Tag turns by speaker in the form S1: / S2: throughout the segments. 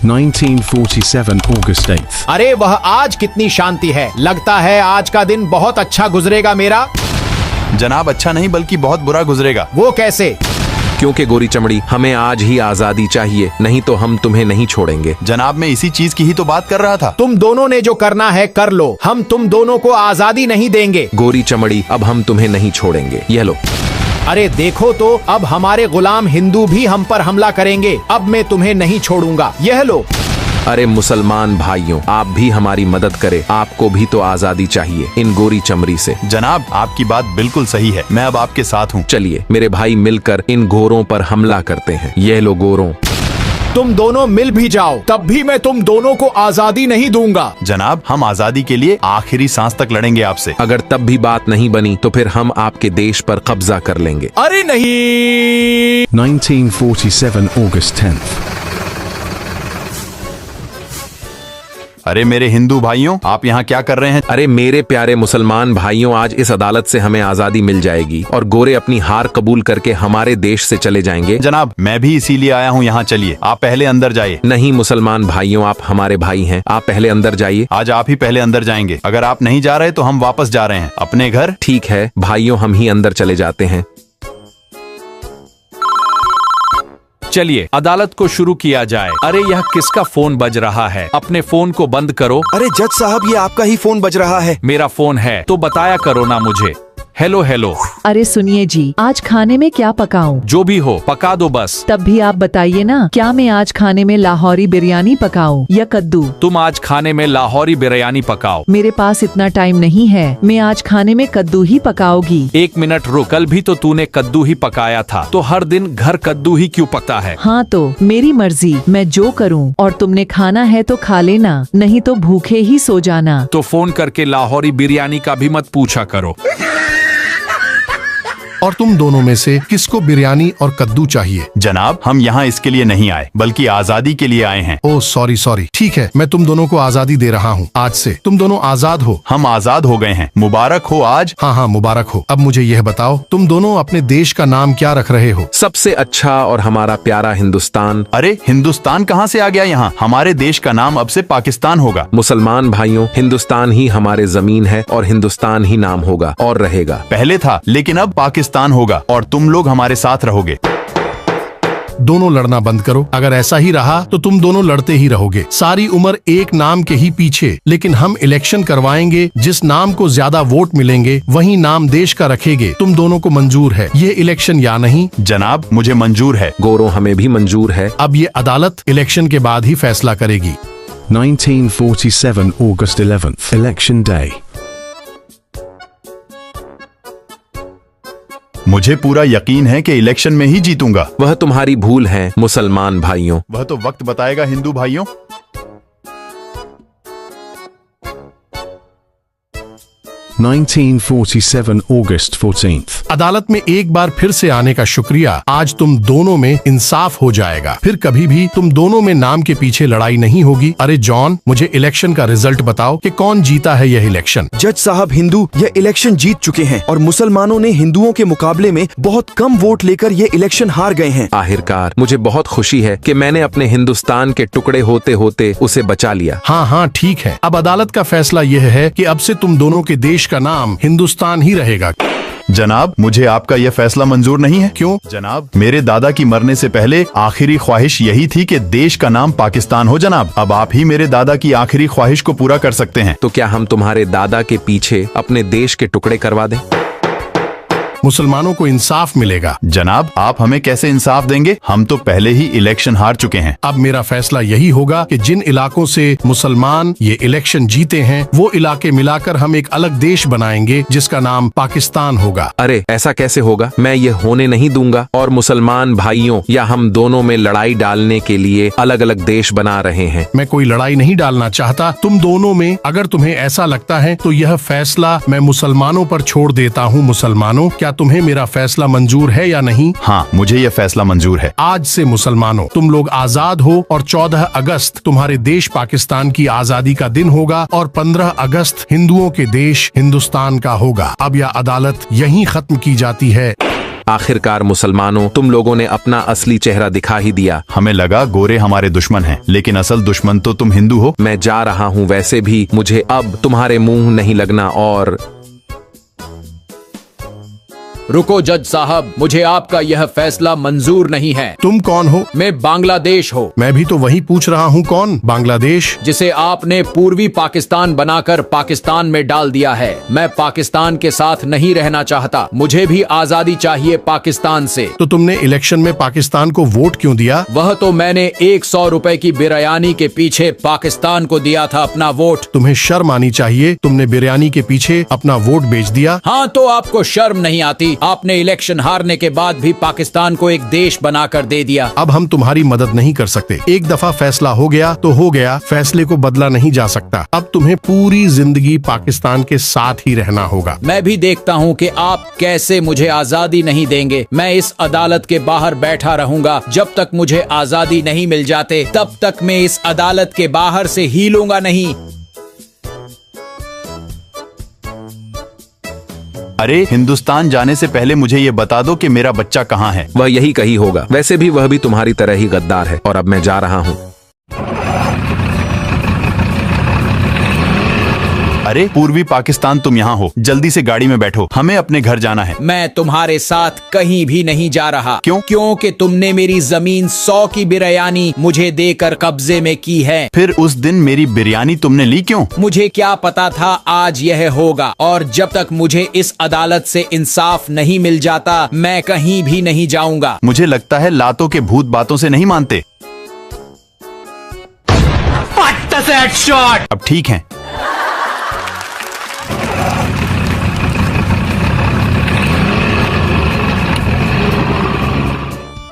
S1: 1947 August 8th.
S2: अरे वह आज कितनी शांति है, लगता है आज का दिन बहुत अच्छा गुजरेगा मेरा।
S3: जनाब अच्छा नहीं बल्कि बहुत बुरा गुजरेगा।
S2: वो कैसे?
S4: क्योंकि गोरी चमड़ी हमें आज ही आजादी चाहिए, नहीं तो हम तुम्हें नहीं छोड़ेंगे।
S3: जनाब मैं इसी चीज की ही तो बात कर रहा था।
S2: तुम दोनों ने जो करना है कर लो, हम तुम दोनों को आजादी नहीं देंगे।
S4: गोरी चमड़ी अब हम तुम्हें नहीं छोड़ेंगे, यह लो।
S2: अरे देखो तो अब हमारे गुलाम हिंदू भी हम पर हमला करेंगे, अब मैं तुम्हें नहीं छोड़ूंगा, यह लो।
S4: अरे मुसलमान भाइयों, आप भी हमारी मदद करें, आपको भी तो आजादी चाहिए इन गोरी चमड़ी से।
S3: जनाब आपकी बात बिल्कुल सही है, मैं अब आपके साथ हूँ।
S4: चलिए मेरे भाई मिलकर इन गोरों पर हमला करते हैं। ये लो गोरों।
S2: तुम दोनों मिल भी जाओ, तब भी मैं तुम दोनों को आजादी नहीं दूंगा।
S3: जनाब हम आजादी के लिए आखिरी सांस तक लड़ेंगे आपसे।
S4: अगर तब भी बात नहीं बनी तो फिर हम आपके देश पर कब्जा कर लेंगे।
S2: अरे नहीं।
S1: 1947 August 10th.
S3: अरे मेरे हिंदू भाइयों, आप यहाँ क्या कर रहे हैं?
S4: अरे मेरे प्यारे मुसलमान भाइयों, आज इस अदालत से हमें आजादी मिल जाएगी और गोरे अपनी हार कबूल करके हमारे देश से चले जाएंगे।
S3: जनाब मैं भी इसीलिए आया हूँ यहाँ, चलिए आप पहले अंदर जाइए।
S4: नहीं मुसलमान भाइयों, आप हमारे भाई हैं, आप पहले अंदर जाइए।
S3: आज आप ही पहले अंदर जाएंगे, अगर आप नहीं जा रहे तो हम वापस जा रहे हैं अपने घर।
S4: ठीक है भाइयों, हम ही अंदर चले जाते हैं।
S5: चलिए अदालत को शुरू किया जाए। अरे यह किसका फोन बज रहा है? अपने फोन को बंद करो।
S6: अरे जज साहब ये आपका ही फोन बज रहा है।
S5: मेरा फोन है तो बताया करो ना मुझे। Hello hello.
S7: अरे सुनिए जी, आज खाने में क्या पकाऊं?
S5: जो भी हो पका दो बस।
S7: तब भी आप बताइए ना, क्या मैं आज खाने में लाहौरी बिरयानी पकाऊं या कद्दू?
S5: तुम आज खाने में लाहौरी बिरयानी पकाओ।
S7: मेरे पास इतना टाइम नहीं है, मैं आज खाने में कद्दू ही पकाओगी।
S5: 1 मिनट रुक, कल भी तो तूने कद्दू ही पकाया था, तो हर दिन घर कद्दू ही क्यों पकता है?
S7: हाँ तो मेरी मर्जी, मैं जो करूँ, और तुमने खाना है तो खा लेना, नहीं तो भूखे ही सो जाना।
S5: तो फोन करके लाहौरी बिरयानी का भी मत पूछा करो।
S8: और तुम दोनों में से किसको बिरयानी और कद्दू चाहिए?
S3: जनाब हम यहाँ इसके लिए नहीं आए, बल्कि आजादी के लिए आए हैं।
S8: ओह सॉरी, ठीक है, मैं तुम दोनों को आजादी दे रहा हूँ। आज से तुम दोनों आजाद हो।
S3: हम आजाद हो गए हैं, मुबारक हो आज।
S8: हाँ मुबारक हो। अब मुझे यह बताओ, तुम दोनों अपने देश का नाम क्या रख रहे हो?
S4: सबसे अच्छा और हमारा प्यारा हिंदुस्तान।
S3: अरे हिंदुस्तान कहाँ से आ गया यहाँ? हमारे देश का नाम अब से पाकिस्तान होगा।
S4: मुसलमान भाइयों, हिंदुस्तान ही हमारे जमीन है और हिंदुस्तान ही नाम होगा और रहेगा।
S3: पहले था लेकिन अब पाकिस्तान होगा और तुम लोग हमारे साथ रहोगे।
S8: दोनों लड़ना बंद करो, अगर ऐसा ही रहा तो तुम दोनों लड़ते ही रहोगे सारी उम्र एक नाम के ही पीछे। लेकिन हम इलेक्शन करवाएंगे, जिस नाम को ज्यादा वोट मिलेंगे वही नाम देश का रखेंगे। तुम दोनों को मंजूर है ये इलेक्शन या नहीं?
S3: जनाब मुझे मंजूर है।
S4: गोरों हमें भी मंजूर है।
S8: अब ये अदालत इलेक्शन के बाद ही फैसला करेगी।
S1: 1947 August 11th. Election Day.
S3: मुझे पूरा यकीन है कि इलेक्शन में ही जीतूंगा।
S4: वह तुम्हारी भूल है मुसलमान भाइयों।
S3: वह तो वक्त बताएगा हिंदू भाइयों।
S1: 1947 August 14th.
S8: अदालत में एक बार फिर से आने का शुक्रिया। आज तुम दोनों में इंसाफ हो जाएगा, फिर कभी भी तुम दोनों में नाम के पीछे लड़ाई नहीं होगी। अरे जॉन, मुझे इलेक्शन का रिजल्ट बताओ कि कौन जीता है यह इलेक्शन?
S6: जज साहब हिंदू यह इलेक्शन जीत चुके हैं और मुसलमानों ने हिंदुओं के मुकाबले में बहुत कम वोट लेकर ये इलेक्शन हार गए हैं।
S4: आखिरकार मुझे बहुत खुशी है कि मैंने अपने हिंदुस्तान के टुकड़े होते होते उसे बचा लिया।
S8: हाँ ठीक है। अब अदालत का फैसला यह है कि अब से तुम दोनों के देश का नाम हिंदुस्तान ही रहेगा।
S3: जनाब मुझे आपका यह फैसला मंजूर नहीं है।
S8: क्यों?
S3: जनाब मेरे दादा की मरने से पहले आखिरी ख्वाहिश यही थी कि देश का नाम पाकिस्तान हो। जनाब अब आप ही मेरे दादा की आखिरी ख्वाहिश को पूरा कर सकते हैं।
S4: तो क्या हम तुम्हारे दादा के पीछे अपने देश के टुकड़े करवा दें?
S8: मुसलमानों को इंसाफ मिलेगा।
S3: जनाब आप हमें कैसे इंसाफ देंगे? हम तो पहले ही इलेक्शन हार चुके हैं।
S8: अब मेरा फैसला यही होगा कि जिन इलाकों से मुसलमान ये इलेक्शन जीते हैं वो इलाके मिलाकर हम एक अलग देश बनाएंगे जिसका नाम पाकिस्तान होगा।
S4: अरे ऐसा कैसे होगा? मैं ये होने नहीं दूंगा। और मुसलमान भाइयों या हम दोनों में लड़ाई डालने के लिए अलग अलग देश बना रहे हैं।
S8: मैं कोई लड़ाई नहीं डालना चाहता तुम दोनों में। अगर तुम्हें ऐसा लगता है तो यह फैसला मैं मुसलमानों पर छोड़ देता हूँ। मुसलमानों, क्या तुम्हें मेरा फैसला मंजूर है या नहीं?
S3: हाँ मुझे यह फैसला मंजूर है।
S8: आज से मुसलमानों तुम लोग आजाद हो और 14 अगस्त तुम्हारे देश पाकिस्तान की आजादी का दिन होगा और 15 अगस्त हिंदुओं के देश हिंदुस्तान का होगा। अब यह अदालत यहीं खत्म की जाती है।
S4: आखिरकार मुसलमानों, तुम लोगों ने अपना असली चेहरा दिखा ही दिया।
S3: हमें लगा गोरे हमारे दुश्मन हैं, लेकिन असल दुश्मन तो तुम हिंदू हो।
S4: मैं जा रहा हूँ, वैसे भी मुझे अब तुम्हारे मुंह नहीं लगना। और
S2: रुको जज साहब, मुझे आपका यह फैसला मंजूर नहीं है।
S8: तुम कौन हो?
S2: मैं बांग्लादेश हो,
S8: मैं भी तो वही पूछ रहा हूँ, कौन? बांग्लादेश
S2: जिसे आपने पूर्वी पाकिस्तान बनाकर पाकिस्तान में डाल दिया है। मैं पाकिस्तान के साथ नहीं रहना चाहता, मुझे भी आजादी चाहिए पाकिस्तान से।
S8: तो तुमने इलेक्शन में पाकिस्तान को वोट क्यों दिया?
S2: वह तो मैंने 100 रुपए की बिरयानी के पीछे पाकिस्तान को दिया था अपना वोट।
S8: तुम्हें शर्म आनी चाहिए, तुमने बिरयानी के पीछे अपना वोट बेच दिया।
S2: हाँ, तो आपको शर्म नहीं आती? आपने इलेक्शन हारने के बाद भी पाकिस्तान को एक देश बनाकर दे दिया।
S8: अब हम तुम्हारी मदद नहीं कर सकते। एक दफा फैसला हो गया तो हो गया, फैसले को बदला नहीं जा सकता। अब तुम्हें पूरी जिंदगी पाकिस्तान के साथ ही रहना होगा।
S2: मैं भी देखता हूँ कि आप कैसे मुझे आजादी नहीं देंगे। मैं इस अदालत के बाहर बैठा रहूंगा जब तक मुझे आजादी नहीं मिल जाते, तब तक मैं इस अदालत के बाहर से हिलूंगा नहीं।
S3: अरे, हिंदुस्तान जाने से पहले मुझे ये बता दो कि मेरा बच्चा कहाँ है।
S4: वह यही कही होगा। वैसे भी वह भी तुम्हारी तरह ही गद्दार है। और अब मैं जा रहा हूँ।
S3: अरे पूर्वी पाकिस्तान, तुम यहाँ हो, जल्दी से गाड़ी में बैठो, हमें अपने घर जाना है।
S2: मैं तुम्हारे साथ कहीं भी नहीं जा रहा।
S3: क्यों?
S2: क्योंकि तुमने मेरी जमीन 100 की बिरयानी मुझे देकर कब्जे में की है।
S3: फिर उस दिन मेरी बिरयानी तुमने ली क्यों?
S2: मुझे क्या पता था आज यह होगा, और जब तक मुझे इस अदालत से इंसाफ नहीं मिल जाता, मैं कहीं भी नहीं जाऊंगा।
S3: मुझे लगता है लातों के भूत बातों से नहीं मानते। अब ठीक है।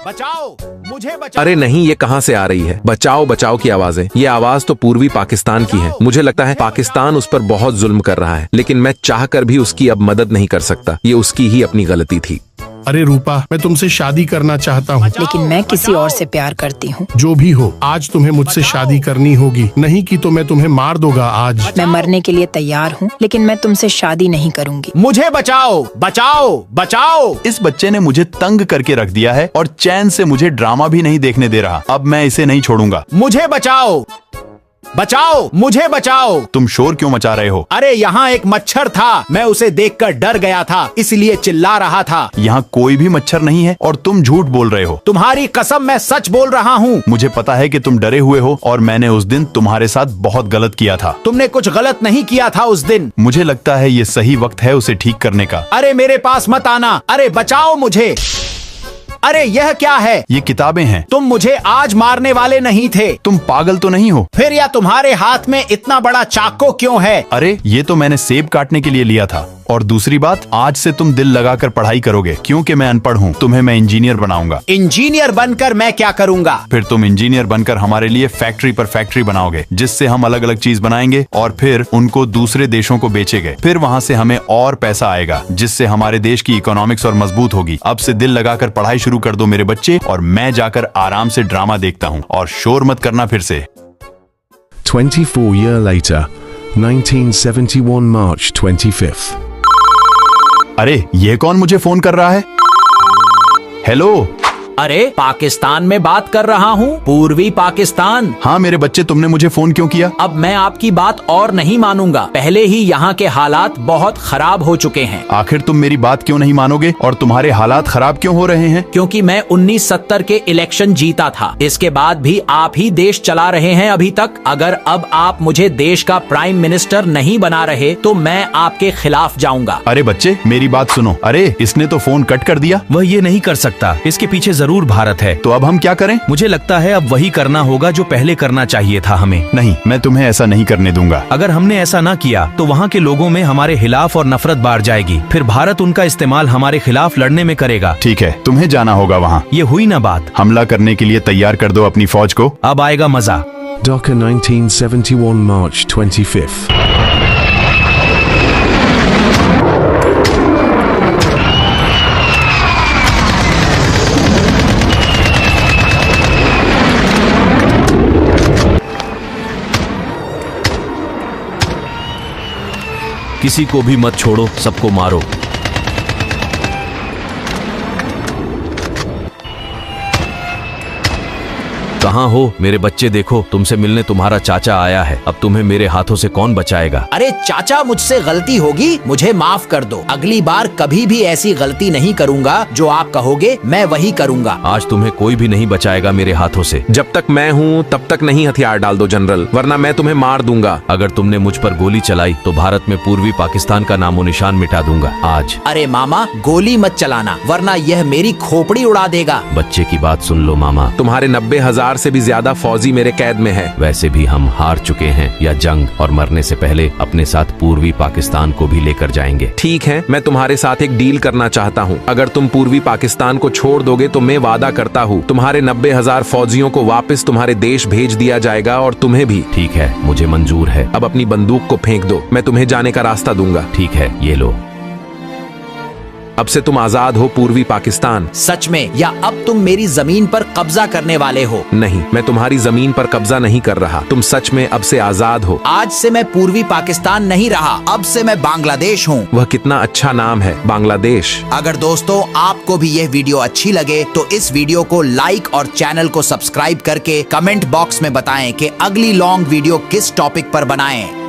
S2: बचाओ मुझे, बचाओ।
S4: अरे नहीं, ये कहाँ से आ रही है? बचाओ बचाओ की आवाजें। ये आवाज तो पूर्वी पाकिस्तान की है। मुझे लगता है पाकिस्तान उस पर बहुत जुल्म कर रहा है, लेकिन मैं चाहकर भी उसकी अब मदद नहीं कर सकता। ये उसकी ही अपनी गलती थी।
S8: अरे रूपा, मैं तुमसे शादी करना चाहता हूँ।
S9: लेकिन मैं किसी और से प्यार करती हूँ।
S8: जो भी हो, आज तुम्हें मुझसे शादी करनी होगी, नहीं कि तो मैं तुम्हें मार दूंगा आज।
S9: मैं मरने के लिए तैयार हूँ, लेकिन मैं तुमसे शादी नहीं करूँगी।
S2: मुझे बचाओ, बचाओ, बचाओ।
S3: इस बच्चे ने मुझे तंग करके रख दिया है और चैन से मुझे ड्रामा भी नहीं देखने दे रहा। अब मैं इसे नहीं छोड़ूंगा।
S2: मुझे बचाओ, बचाओ, मुझे बचाओ।
S3: तुम शोर क्यों मचा रहे हो?
S2: अरे यहाँ एक मच्छर था, मैं उसे देखकर डर गया था, इसलिए चिल्ला रहा था।
S3: यहाँ कोई भी मच्छर नहीं है और तुम झूठ बोल रहे हो।
S2: तुम्हारी कसम, मैं सच बोल रहा हूँ।
S3: मुझे पता है कि तुम डरे हुए हो और मैंने उस दिन तुम्हारे साथ बहुत गलत किया था।
S2: तुमने कुछ गलत नहीं किया था उस दिन।
S3: मुझे लगता है ये सही वक्त है उसे ठीक करने का।
S2: अरे मेरे पास मत आना। अरे बचाओ मुझे। अरे यह क्या है?
S3: ये किताबें हैं।
S2: तुम मुझे आज मारने वाले नहीं थे।
S3: तुम पागल तो नहीं हो?
S2: फिर या तुम्हारे हाथ में इतना बड़ा चाकू क्यों है?
S3: अरे ये तो मैंने सेब काटने के लिए लिया था। और दूसरी बात, आज से तुम दिल लगाकर पढ़ाई करोगे, क्योंकि मैं अनपढ़ हूँ। तुम्हें मैं इंजीनियर बनाऊंगा।
S2: इंजीनियर बनकर मैं क्या करूँगा?
S3: फिर तुम इंजीनियर बनकर हमारे लिए फैक्ट्री पर फैक्ट्री बनाओगे, जिससे हम अलग अलग चीज बनाएंगे और फिर उनको दूसरे देशों को बेचेंगे। फिर वहाँ से हमें और पैसा आएगा, जिससे हमारे देश की इकोनॉमिक्स और मजबूत होगी। अब से दिल लगाकर पढ़ाई शुरू कर दो मेरे बच्चे, और मैं जाकर आराम से ड्रामा देखता हूँ। और शोर मत करना फिर से।
S1: 24 years later, 1971 March 25th.
S3: अरे ये कौन मुझे फोन कर रहा है? हेलो।
S2: अरे पाकिस्तान में बात कर रहा हूँ, पूर्वी पाकिस्तान।
S3: हाँ मेरे बच्चे, तुमने मुझे फोन क्यों किया?
S2: अब मैं आपकी बात और नहीं मानूंगा। पहले ही यहाँ के हालात बहुत खराब हो चुके हैं।
S3: आखिर तुम मेरी बात क्यों नहीं मानोगे? और तुम्हारे हालात खराब क्यों हो रहे हैं?
S2: क्योंकि मैं 1970 के इलेक्शन जीता था। इसके बाद भी आप ही देश चला रहे हैं अभी तक। अगर अब आप मुझे देश का प्राइम मिनिस्टर नहीं बना रहे तो मैं आपके खिलाफ जाऊंगा।
S3: अरे बच्चे, मेरी बात सुनो। अरे इसने तो फोन कट कर दिया।
S5: वह ये नहीं कर सकता, इसके पीछे जरूर भारत है।
S3: तो अब हम क्या करें?
S5: मुझे लगता है अब वही करना होगा जो पहले करना चाहिए था हमें।
S3: नहीं, मैं तुम्हें ऐसा नहीं करने दूंगा।
S5: अगर हमने ऐसा ना किया तो वहाँ के लोगों में हमारे खिलाफ और नफरत बाढ़ जाएगी। फिर भारत उनका इस्तेमाल हमारे खिलाफ लड़ने में करेगा।
S3: ठीक है, तुम्हें जाना होगा वहाँ।
S5: ये हुई ना बात।
S3: हमला करने के लिए तैयार कर दो अपनी फौज को।
S5: अब आएगा मजा।
S1: Dhaka 1971 March 25th.
S5: किसी को भी मत छोड़ो, सबको मारो। कहाँ हो मेरे बच्चे? देखो, तुमसे मिलने तुम्हारा चाचा आया है। अब तुम्हें मेरे हाथों से कौन बचाएगा?
S2: अरे चाचा, मुझसे गलती होगी, मुझे माफ कर दो। अगली बार कभी भी ऐसी गलती नहीं करूंगा। जो आप कहोगे मैं वही करूंगा।
S5: आज तुम्हें कोई भी नहीं बचाएगा मेरे हाथों से।
S4: जब तक मैं हूँ तब तक नहीं हथियार डाल दो जनरल, वरना मैं तुम्हें मार दूंगा।
S5: अगर तुमने मुझ पर गोली चलाई तो भारत में पूर्वी पाकिस्तान का नामो निशान मिटा दूंगा आज।
S2: अरे मामा, गोली मत चलाना, वरना यह मेरी खोपड़ी उड़ा देगा।
S5: बच्चे की बात सुन लो मामा।
S4: तुम्हारे 90,000 से भी ज्यादा फौजी मेरे कैद में है।
S5: वैसे भी हम हार चुके हैं या जंग, और मरने से पहले अपने साथ पूर्वी पाकिस्तान को भी लेकर जाएंगे।
S4: ठीक है, मैं तुम्हारे साथ एक डील करना चाहता हूँ। अगर तुम पूर्वी पाकिस्तान को छोड़ दोगे तो मैं वादा करता हूँ तुम्हारे 90,000 फौजियों को वापस तुम्हारे देश भेज दिया जाएगा, और तुम्हें भी।
S5: ठीक है, मुझे मंजूर है।
S4: अब अपनी बंदूक को फेंक दो, मैं तुम्हें जाने का रास्ता दूंगा।
S5: ठीक है, ये लो।
S4: अब से तुम आजाद हो पूर्वी पाकिस्तान।
S2: सच में, या अब तुम मेरी जमीन पर कब्जा करने वाले हो?
S4: नहीं, मैं तुम्हारी जमीन पर कब्जा नहीं कर रहा। तुम सच में अब से आजाद हो।
S2: आज से मैं पूर्वी पाकिस्तान नहीं रहा, अब से मैं बांग्लादेश हूँ।
S4: वह कितना अच्छा नाम है, बांग्लादेश।
S2: अगर दोस्तों आपको भी यह वीडियो अच्छी लगे तो इस वीडियो को लाइक और चैनल को सब्सक्राइब करके कमेंट बॉक्स में बताएं कि अगली लॉन्ग वीडियो किस टॉपिक पर बनाएं।